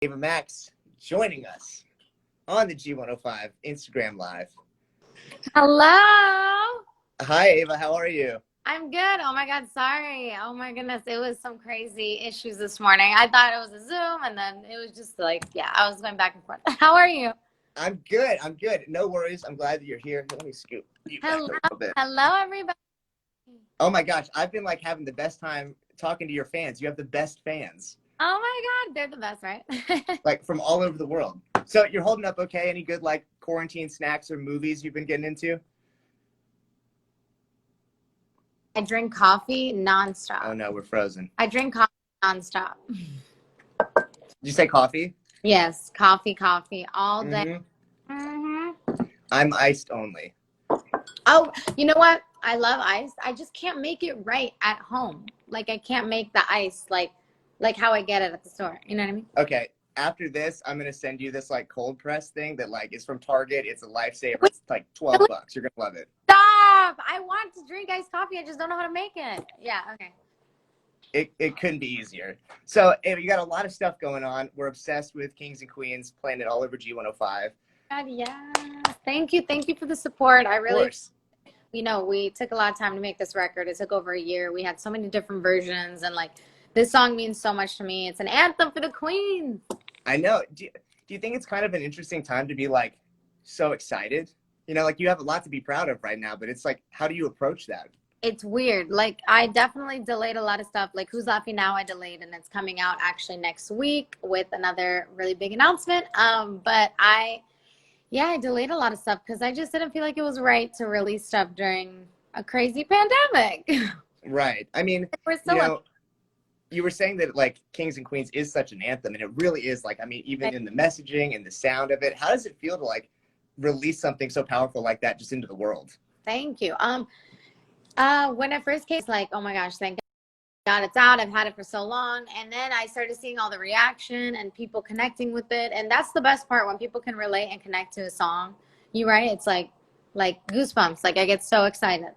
Ava Max joining us on the G105 Instagram Live. Hello. Hi, Ava. How are you? I'm good. Oh my God, sorry. Oh my goodness, it was some crazy issues this morning. I thought it was a Zoom, and then it was just like, yeah, I was going back and forth. How are you? I'm good. I'm good. No worries. I'm glad that you're here. Let me scoop you back a little bit. Hello, everybody. Oh my gosh, I've been like having the best time talking to your fans. You have the best fans. Oh my God, they're the best, right? Like from all over the world. So you're holding up okay? Any good like quarantine snacks or movies you've been getting into? I drink coffee nonstop. Oh no, we're frozen. I drink coffee nonstop. Did you say coffee? Yes, coffee all day. I'm iced only. Oh, you know what? I love ice. I just can't make it right at home. Like I can't make the ice like how I get it at the store. You know what I mean? Okay. After this, I'm gonna send you this like cold press thing that like is from Target. It's a lifesaver. It's like $12. You're gonna love it. Stop! I want to drink iced coffee. I just don't know how to make it. Yeah, okay. It couldn't be easier. So, Ava, you got a lot of stuff going on. We're obsessed with Kings and Queens, playing it all over G105. God, yes. Thank you for the support. I really, Of course. you know, we took a lot of time to make this record. It took over a year. We had so many different versions, and like this song means so much to me. It's an anthem for the Queens. I know. Do you think it's kind of an interesting time to be like so excited? You know, like you have a lot to be proud of right now, but it's like, how do you approach that? It's weird. Like I definitely delayed a lot of stuff. Like Who's Laughing Now I delayed, and it's coming out actually next week with another really big announcement. But I delayed a lot of stuff because I just didn't feel like it was right to release stuff during a crazy pandemic. Right. I mean, We're still you were saying that like Kings and Queens is such an anthem, and it really is. Like, I mean, even in the messaging and the sound of it, how does it feel to like release something so powerful like that just into the world? Thank you. When it first came, it's like, oh my gosh, thank God it's out. I've had it for so long. And then I started seeing all the reaction and people connecting with it. And that's the best part, when people can relate and connect to a song. You right? It's like goosebumps. Like I get so excited.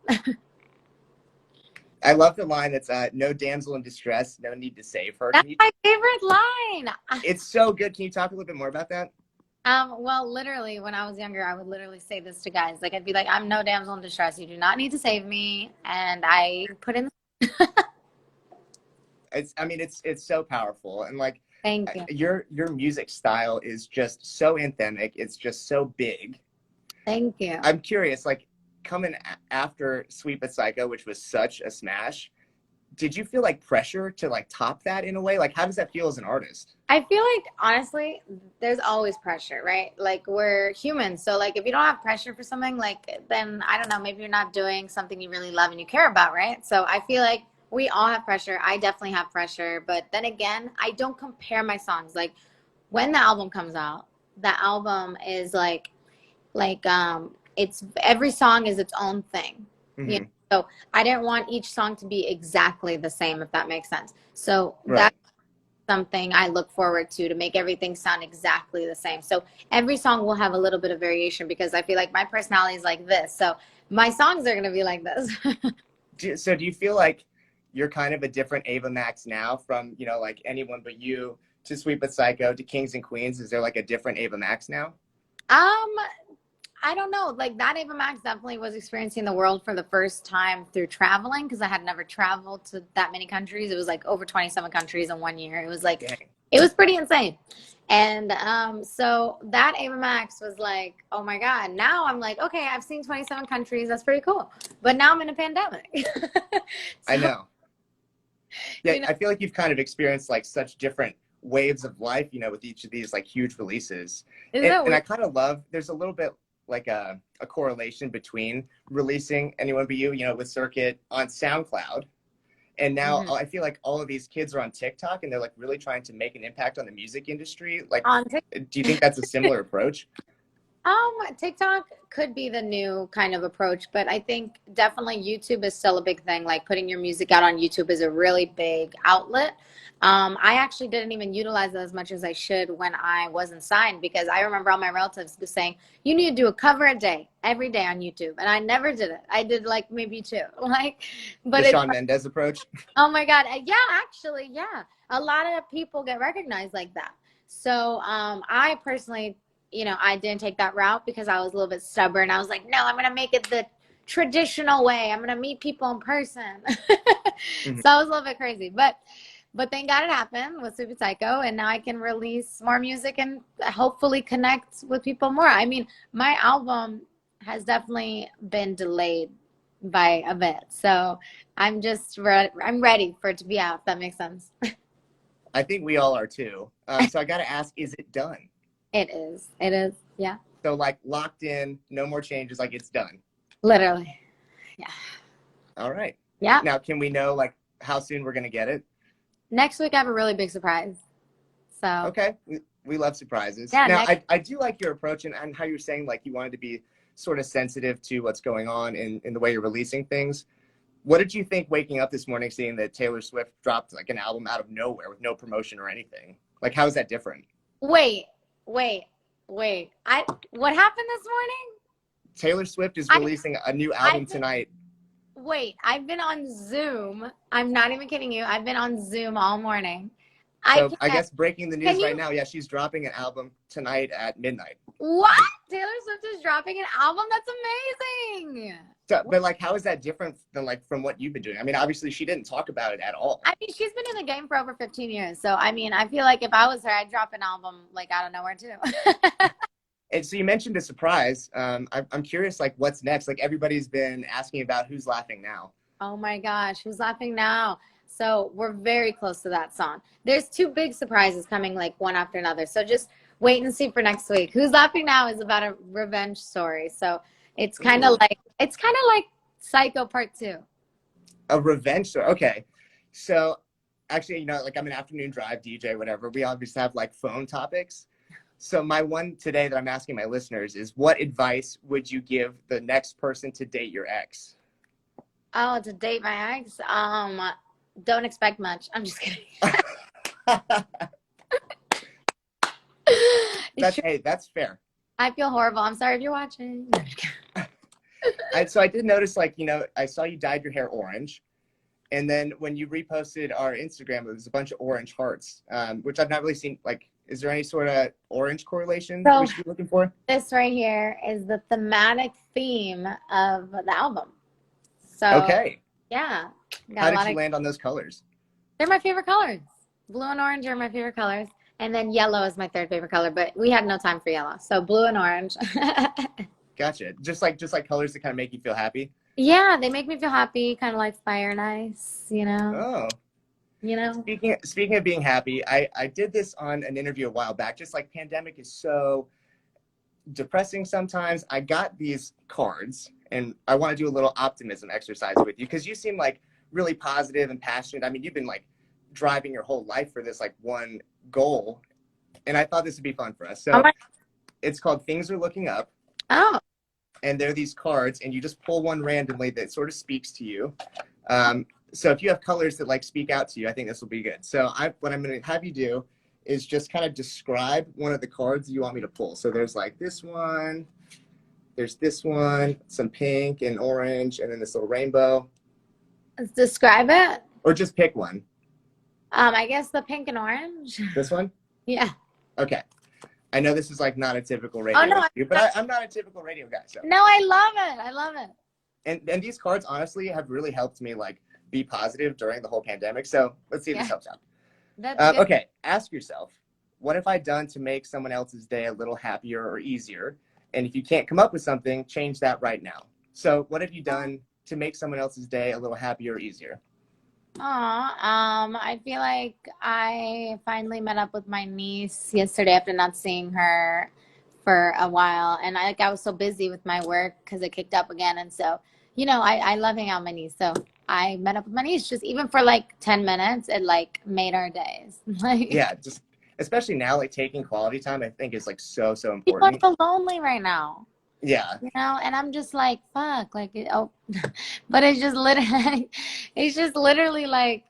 I love the line that's no damsel in distress, no need to save her. That's my favorite line. It's so good. Can you talk a little bit more about that? Well, literally, when I was younger, I would literally say this to guys. Like, I'd be like, I'm no damsel in distress. You do not need to save me. And I put in It's so powerful. And like, thank you. Your music style is just so anthemic. It's just so big. Thank you. I'm curious, like coming after Sweet But Psycho, which was such a smash, did you feel like pressure to like top that in a way? Like, how does that feel as an artist? I feel like, honestly, there's always pressure, right? Like, we're humans. So, like, if you don't have pressure for something, like, then, I don't know, maybe you're not doing something you really love and you care about, right? So I feel like we all have pressure. I definitely have pressure. But then again, I don't compare my songs. Like, when the album comes out, the album is it's every song is its own thing. Mm-hmm. You know? So I didn't want each song to be exactly the same, if that makes sense. So Right. That's something I look forward to make everything sound exactly the same. So every song will have a little bit of variation because I feel like my personality is like this. So my songs are going to be like this. So do you feel like you're kind of a different Ava Max now from, you know, like Anyone But You to Sweet But Psycho to Kings and Queens? Is there like a different Ava Max now? I don't know. Like that Ava Max definitely was experiencing the world for the first time through traveling, because I had never traveled to that many countries. It was like over 27 countries in 1 year. It was like, Dang. It was pretty insane. And so that Ava Max was like, oh my God. Now I'm like, okay, I've seen 27 countries. That's pretty cool. But now I'm in a pandemic. I know. Yeah, you know, I feel like you've kind of experienced like such different waves of life, you know, with each of these like huge releases. And I kind of love, there's a little bit like a correlation between releasing Anyone But You, you know, with Circuit on SoundCloud. And now I feel like all of these kids are on TikTok and they're like really trying to make an impact on the music industry. Like, do you think that's a similar approach? TikTok could be the new kind of approach, but I think definitely YouTube is still a big thing. Like putting your music out on YouTube is a really big outlet. I actually didn't even utilize it as much as I should when I wasn't signed, because I remember all my relatives saying, you need to do a cover a day, every day on YouTube. And I never did it. I did like maybe 2. But the Shawn Mendes approach? Oh my God. Yeah, actually, yeah. A lot of people get recognized like that. So I personally, I didn't take that route because I was a little bit stubborn. I was like, no, I'm going to make it the traditional way. I'm going to meet people in person. Mhm. So I was a little bit crazy, but thank God it happened with Super Psycho, and now I can release more music and hopefully connect with people more. I mean, my album has definitely been delayed by a bit, so I'm just I'm ready for it to be out, if that makes sense. I think we all are too. So I got to ask, is it done? It is. It is. Yeah. So like locked in, no more changes, like it's done. Literally. Yeah. All right. Yeah. Now, can we know like how soon we're going to get it? Next week I have a really big surprise. So Okay. We love surprises. yeah, Now, I do like your approach and how you're saying like you wanted to be sort of sensitive to what's going on in the way you're releasing things. What did you think waking up this morning seeing that Taylor Swift dropped like an album out of nowhere with no promotion or anything? Like, how is that different? wait, wait, wait. What happened this morning? Taylor Swift is releasing a new album tonight. Wait, I've been on Zoom. I'm not even kidding you. I've been on Zoom all morning. So I guess breaking the news right now, yeah, she's dropping an album tonight at midnight. What? Taylor Swift is dropping an album? That's amazing. So, but like, how is that different than like from what you've been doing? I mean, obviously she didn't talk about it at all. I mean, she's been in the game for over 15 years. So, I mean, I feel like if I was her, I'd drop an album like out of nowhere too. And so you mentioned a surprise. I'm curious, like, what's next? Like, everybody's been asking about Who's Laughing Now. Oh my gosh, Who's Laughing Now? So we're very close to that song. There's two big surprises coming like one after another. So just wait and see for next week. Who's Laughing Now is about a revenge story. So it's kind of like Psycho Part 2. A revenge story. Okay. So actually, like I'm an afternoon drive DJ, whatever. We obviously have like phone topics. So my one today that I'm asking my listeners is, what advice would you give the next person to date your ex? Oh, to date my ex? Don't expect much. I'm just kidding. That's fair. I feel horrible. I'm sorry if you're watching. So I did notice, like, I saw you dyed your hair orange. And then when you reposted our Instagram, it was a bunch of orange hearts, which I've not really seen. Like, is there any sort of orange correlation that we should be looking for? This right here is the thematic theme of the album. So, okay. Yeah. How did you land on those colors? They're my favorite colors. Blue and orange are my favorite colors. And then yellow is my third favorite color, but we had no time for yellow. So blue and orange. Gotcha. Just like colors that kind of make you feel happy? Yeah, they make me feel happy, kind of like fire and ice, Oh. Speaking of being happy, I did this on an interview a while back. Just like pandemic is so depressing sometimes. I got these cards, and I want to do a little optimism exercise with you because you seem like really positive and passionate. I mean, you've been like driving your whole life for this like one goal, and I thought this would be fun for us. So it's called Things Are Looking Up. Oh. And they're these cards, and you just pull one randomly that sort of speaks to you. So if you have colors that like speak out to you, I think this will be good. So what I'm going to have you do is just kind of describe one of the cards you want me to pull. So there's like this one, there's this one, some pink and orange, and then this little rainbow. Let's describe it. Or just pick one. I guess the pink and orange. This one? Yeah. Okay. I know this is like not a typical radio but I'm not a typical radio guy. So. No, I love it. I love it. And these cards honestly have really helped me like be positive during the whole pandemic. So let's see if this helps out. Okay, ask yourself, what have I done to make someone else's day a little happier or easier? And if you can't come up with something, change that right now. So what have you done to make someone else's day a little happier or easier? I feel like I finally met up with my niece yesterday after not seeing her for a while. And I was so busy with my work because it kicked up again. And so, I love hanging out with my niece. So I met up with my niece just even for like 10 minutes. It like made our days. Yeah, just especially now, like taking quality time, I think is like so important. People are so lonely right now. Yeah. And I'm just like, fuck, like, but it's just literally like,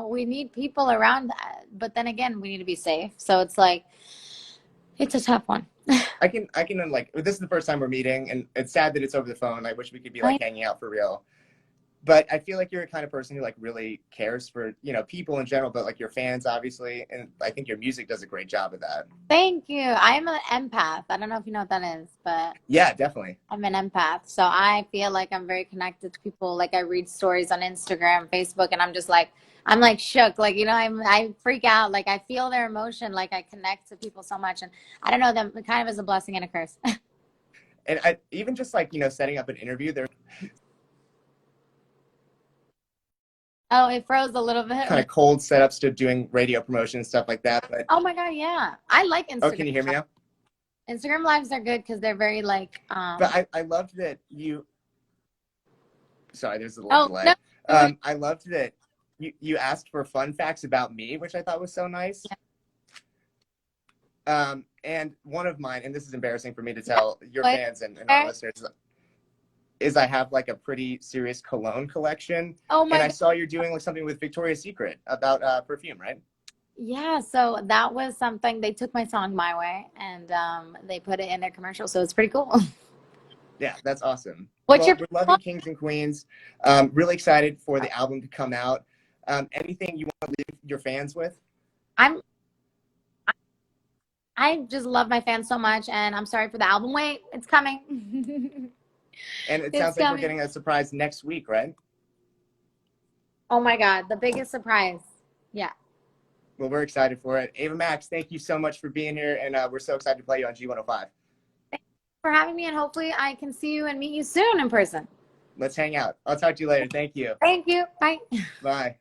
we need people around that. But then again, we need to be safe. So it's like, it's a tough one. I can like, this is the first time we're meeting, and it's sad that it's over the phone. I wish we could be like hanging out for real. but I feel like you're a kind of person who like really cares for, you know, people in general, but like your fans, obviously. And I think your music does a great job of that. Thank you. I am an empath. I don't know if you know what that is, but Yeah, definitely. I'm an empath. So I feel like I'm very connected to people. Like I read stories on Instagram, Facebook, and I'm like shook. Like, you know, I freak out. Like I feel their emotion. Like I connect to people so much. And I don't know, them it kind of is a blessing and a curse. And even just like, you know, setting up an interview, there Oh, it froze a little bit. kind of cold setups to doing radio promotion and stuff like that. But Oh my God, yeah. I like oh, Instagram. can you hear me now? Instagram lives are good because they're very like But I loved that you. Sorry, there's a little delay. No. I loved that you asked for fun facts about me, which I thought was so nice. Yeah. And one of mine, and this is embarrassing for me to tell your fans and our listeners, is I have like a pretty serious cologne collection. Oh my And I saw you're doing like something with Victoria's Secret about perfume, right? Yeah, so that was something. They took my song My Way and they put it in their commercial, so it's pretty cool. Yeah, that's awesome. What's your we're loving Kings and Queens. Really excited for the album to come out. Anything you want to leave your fans with? I just love my fans so much, and I'm sorry for the album wait. It's coming. And it sounds like we're getting a surprise next week, right? Oh my God, the biggest surprise. Yeah. Well, we're excited for it. Ava Max, thank you so much for being here, and we're so excited to play you on G105. Thanks for having me, and hopefully I can see you and meet you soon in person. Let's hang out. I'll talk to you later. Thank you. Thank you. Bye. Bye.